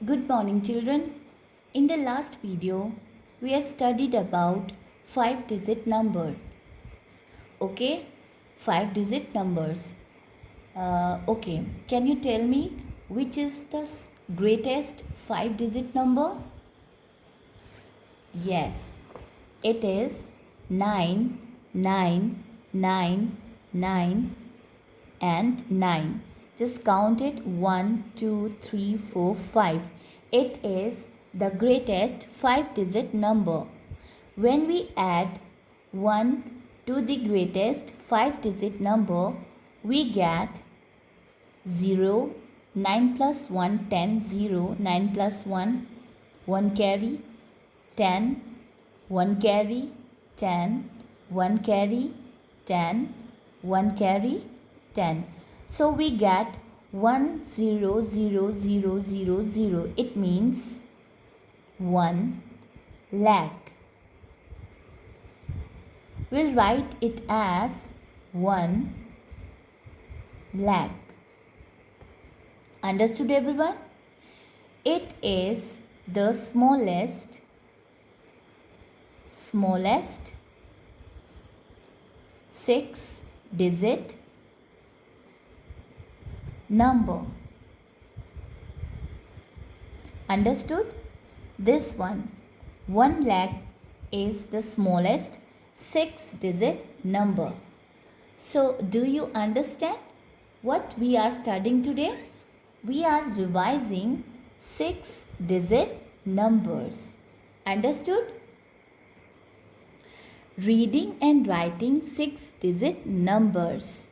Good morning, children. In the last video, we have studied about 5-digit numbers. Okay, 5-digit numbers. Okay, can you tell me which is the greatest 5-digit number? Yes, it is 9, 9, 9, 9, and 9. Just count it 1, 2, 3, 4, 5. It is the greatest 5-digit number. When we add 1 to the greatest 5-digit number, we get 0, 9 plus 1, 10, 0, 9 plus 1, 1 carry, 10, 1 carry, 10, 1 carry, 10, 1 carry, 10. So we get 1 0 0 0 0 0. It means 1 lakh. We'll write it as 1 lakh. Understood, everyone? It is the smallest 6-digit number. Understood? This one, 1 lakh, is the smallest 6-digit number. So, do you understand what we are studying today? We are revising 6-digit numbers. Understood? Reading and writing 6-digit numbers.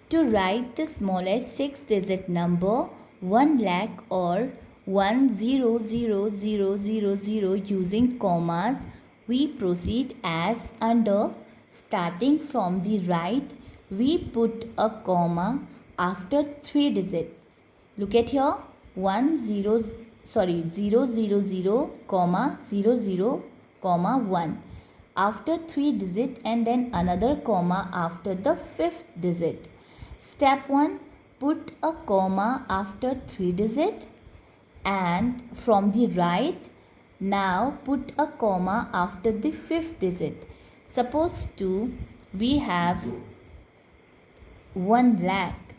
To write the smallest 6-digit number 1 lakh or 1000000 using commas, we proceed as under. Starting from the right, we put a comma after 3 digits. Look at here, 000, comma 00, comma 1. After 3 digits and then another comma after the 5th digit. Step 1, put a comma after 3 digits, and from the right, now put a comma after the 5th digit. Suppose we have 1 lakh,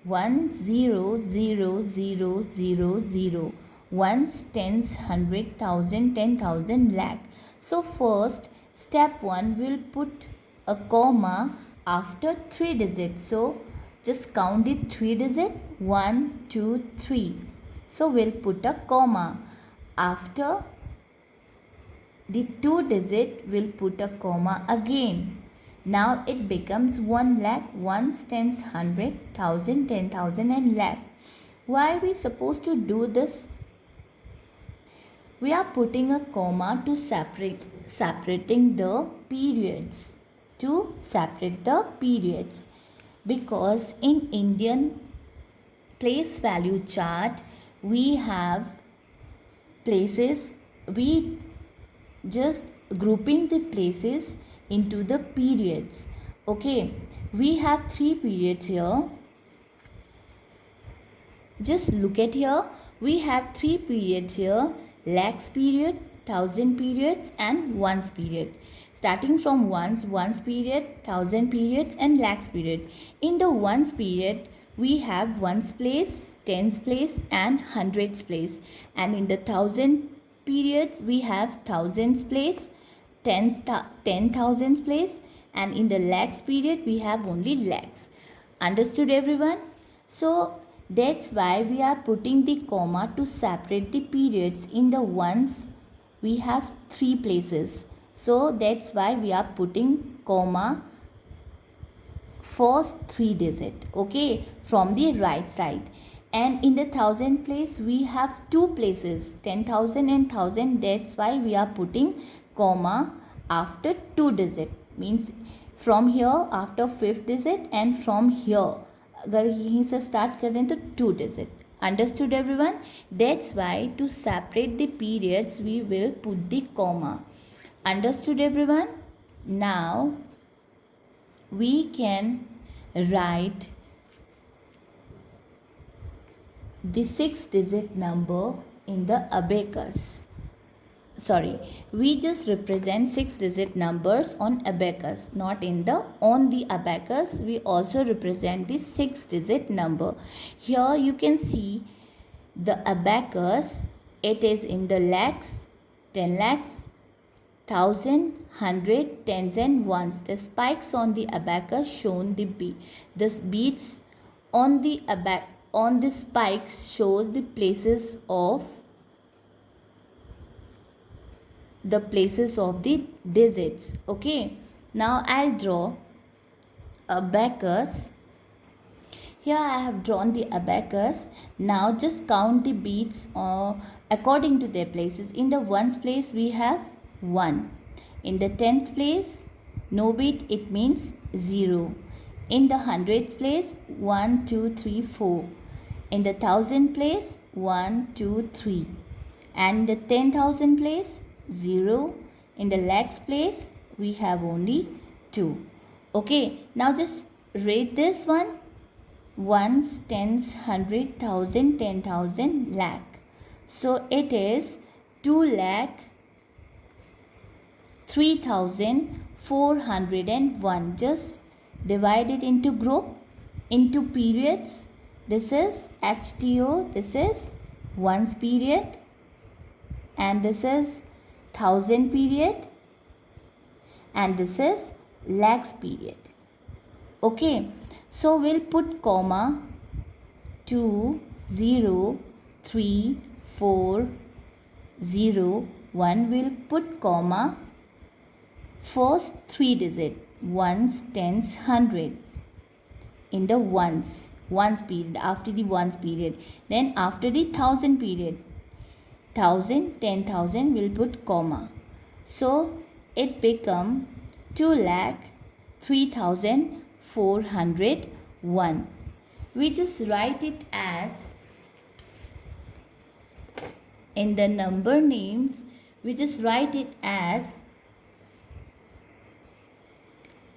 1000000, ones, tens, hundred, thousand, 10,000, lakh. So first, step 1 will put a comma after 3 digits. So just count the 3 digits, 1, 2, 3. So we'll put a comma. After the 2 digit, we'll put a comma again. Now it becomes 1 lakh, ones, tens, hundred, thousand, 10,000, and lakh. Why are we supposed to do this? We are putting a comma to separating the periods. To separate the periods. Because in Indian place value chart, we have places, we just grouping the places into the periods. Okay, we have 3 periods here. Just look at here, we have 3 periods here: lakhs period, thousand periods, and ones period. Starting from ones period, thousand periods, and lakhs period. In the ones period, we have ones place, tens place, and hundreds place. And in the thousand periods, we have thousands place, 10,000 place, and in the lakhs period, we have only lakhs. Understood, everyone? So that's why we are putting the comma to separate the periods. In the ones, we have 3 places. So that's why we are putting comma first 3 digit, okay, from the right side. And in the thousand place, we have 2 places, 10,000 and 1,000. That's why we are putting comma after 2 digit. Means from here after 5th digit, and from here अगर यहीं से start कर दें तो 2 digit. Understood, everyone? That's why to separate the periods, we will put the comma. Understood, everyone? Now we can write the 6-digit number in the abacus. Sorry, we just represent 6-digit numbers on abacus, not in the on the abacus. We also represent the 6-digit number. Here you can see the abacus. It is in the lakhs, 10 lakhs, 1000, 100, tens and ones. The spikes on the abacus shown the beats on the on the spikes shows the places of the digits. Okay, now I'll draw abacus. Here I have drawn the abacus. Now just count the beats according to their places. In the ones place we have 1. In the tens place no beat, it means 0. In the hundreds place 1, 2, 3, 4. In the thousand place 1, 2, 3. And in the 10,000 place 0. In the lakhs place we have only 2. Okay, now just rate this one. Ones, tens, 100, 1000, 10,000, lakh. So it is 2,03,401. Just divide it into group, into periods. This is HTO, this is ones period, and this is 1000 period, and this is lakhs period. Okay, so we'll put comma 2, 0, 3, 4, 0, 1. We'll put comma first 3 digit ones, tens, 100 in the ones period, after the ones period. Then after the 1000 period, 1000, 10,000, we'll put comma. So it become 2,03,401. We just write it as, in the number names, we just write it as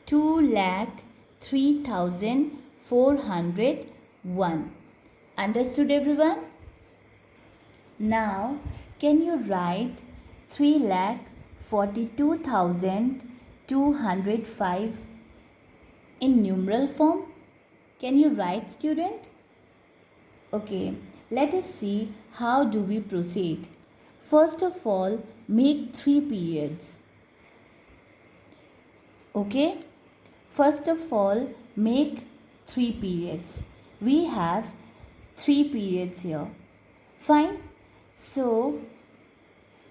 2,03,401. Understood everyone? Now can you write 3,42,205 in numeral form? Can you write, student? Okay, let us see how do we proceed. First of all, make 3 periods. Okay, first of all, make 3 periods. We have 3 periods here. Fine. So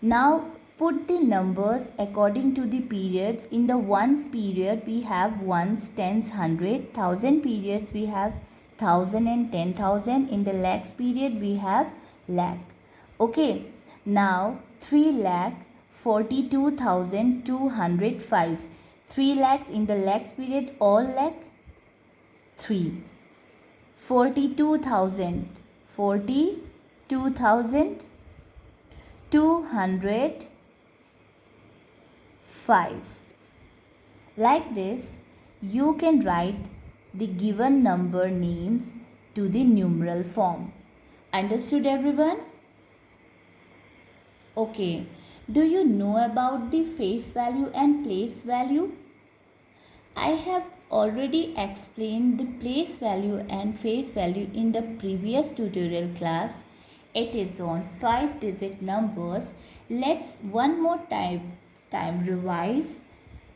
now put the numbers according to the periods. In the ones period we have ones, tens, 100. 1000 periods we have 1000 and 10,000. In the lakhs period we have lakh. Okay, now 3,42,205. 3 lakhs in the lakhs period, all lakh 3. 42,000, 42,205. Like this, you can write the given number names to the numeral form. Understood everyone? Okay. Do you know about the face value and place value? I have already explained the place value and face value in the previous tutorial class. It is on 5-digit numbers. Let's one more time revise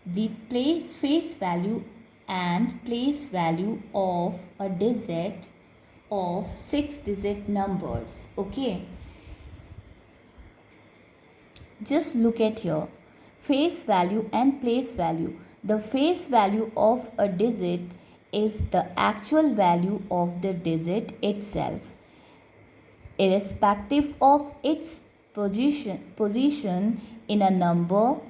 the face value and place value of a digit of 6-digit numbers. Okay. Just look at here. Face value and place value. The face value of a digit is the actual value of the digit itself, irrespective of its position in a number,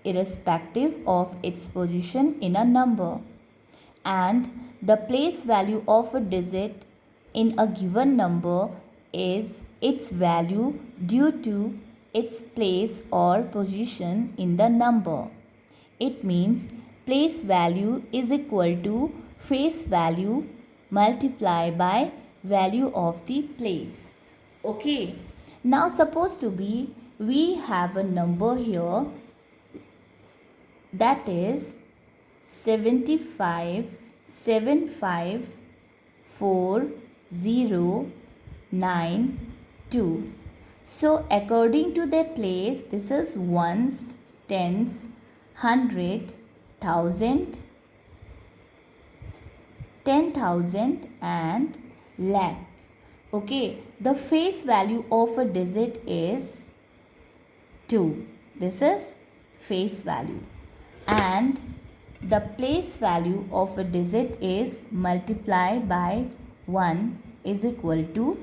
irrespective of its position in a number. And the place value of a digit in a given number is its value due to its place or position in the number. It means place value is equal to face value multiplied by value of the place. Okay. Now suppose to be we have a number here that is 75,754,092. So according to their place, this is ones, tens, hundred, thousand, 10,000 and lakh. Okay, the face value of a digit is 2. This is face value. And the place value of a digit is multiplied by 1 is equal to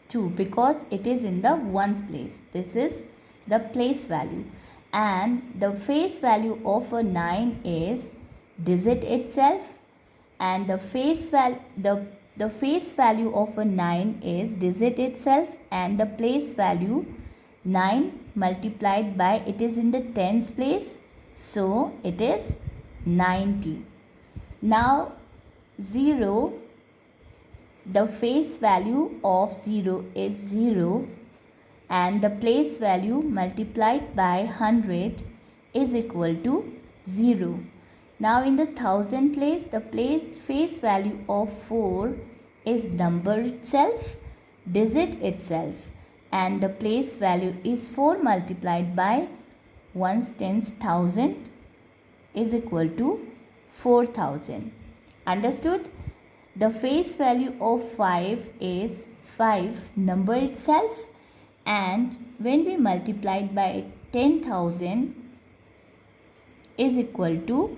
2 because it is in the ones place. This is the place value. And the face value of a 9 is digit itself, and the face value of a 9 is digit itself, and the place value 9 multiplied by it is in the tens place, so it is 90. Now 0, the face value of 0 is 0, and the place value multiplied by 100 is equal to 0. Now in the thousand place, the face value of 4 is number itself, digit itself, and the place value is 4 multiplied by 1's tens thousand is equal to 4,000. Understood? The face value of 5 is 5 number itself, and when we multiply it by 10,000 is equal to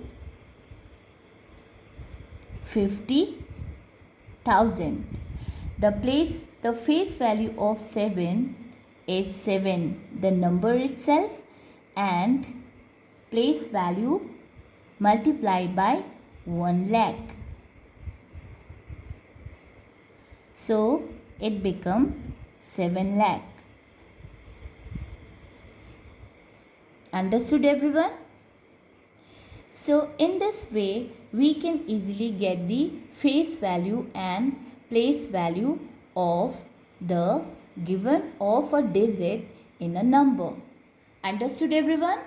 50,000. The face value of 7 is 7 the number itself, and place value multiplied by 1 lakh. So it become 7 lakh. Understood everyone? So in this way we can easily get the face value and place value of the given of a digit in a number. Understood everyone?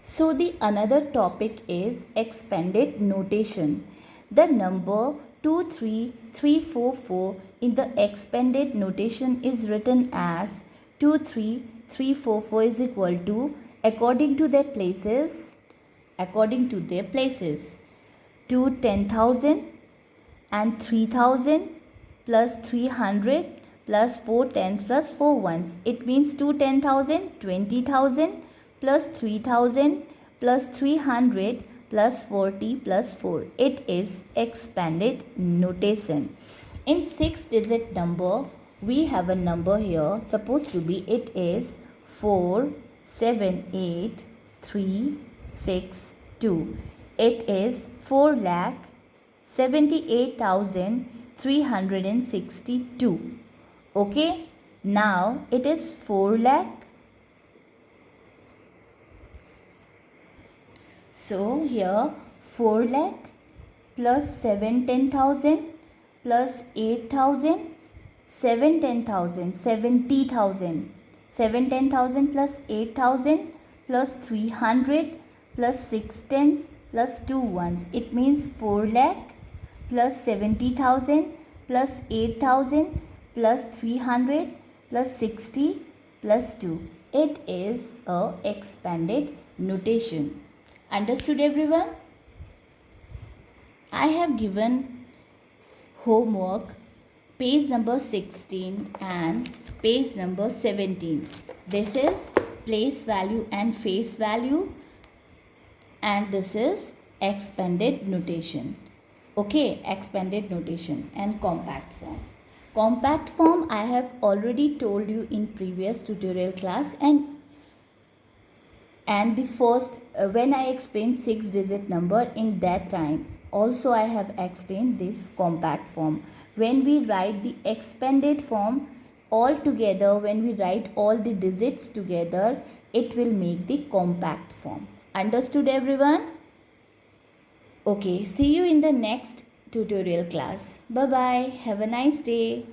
So the another topic is expanded notation. The number 23344 in the expanded notation is written as 23344 is equal to according to their places 2 10,000 and 3,000 plus 300 plus 4 tens plus 4 ones. It means 2 10,000 20,000 plus 3,000 plus 300 plus 40 plus 4. It is expanded notation. In 6-digit number, we have a number here. Supposed to be it is 478,362. It is 4,78,362. Okay. Now it is 4 lakh. So here 4 lakh plus 7 10,000 plus 8,000, 7 10,000, 70,000, 7 10,000 plus 8,000 plus 300 plus 6 tens plus 2 ones. It means 4 lakh plus 70,000 plus 8,000 plus 300 plus 60 plus 2. It is a expanded notation. Understood everyone? I have given homework page number 16 and page number 17. This is place value and face value, and this is expanded notation. Okay, expanded notation and compact form. Compact form I have already told you in previous tutorial class, and the first when I explained 6-digit number, in that time also I have explained this compact form. When we write the expanded form all together, when we write all the digits together, it will make the compact form. Understood everyone? Okay, see you in the next tutorial class. Bye bye. Have a nice day.